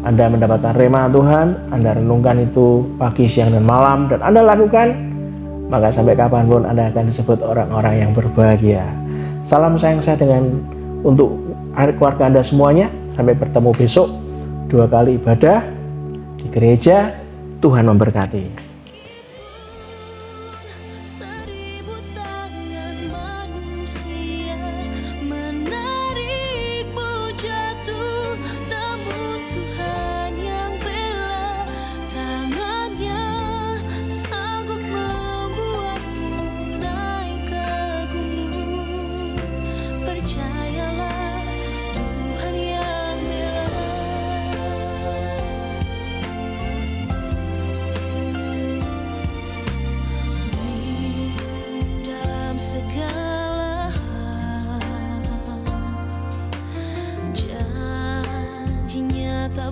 Anda mendapatkan rema Tuhan, Anda renungkan itu pagi, siang, dan malam, dan Anda lakukan, maka sampai kapanpun Anda akan disebut orang-orang yang berbahagia. Salam sayang saya untuk keluarga Anda semuanya. Sampai bertemu besok, 2 kali ibadah di gereja. Tuhan memberkati. Seribu tangan manusia menarikmu jatuh, namun Tuhan yang bela, tangannya sanggup membuatmu naik ke gunung. Percayalah, Tuhan yang bela. Segala hal janjinya tak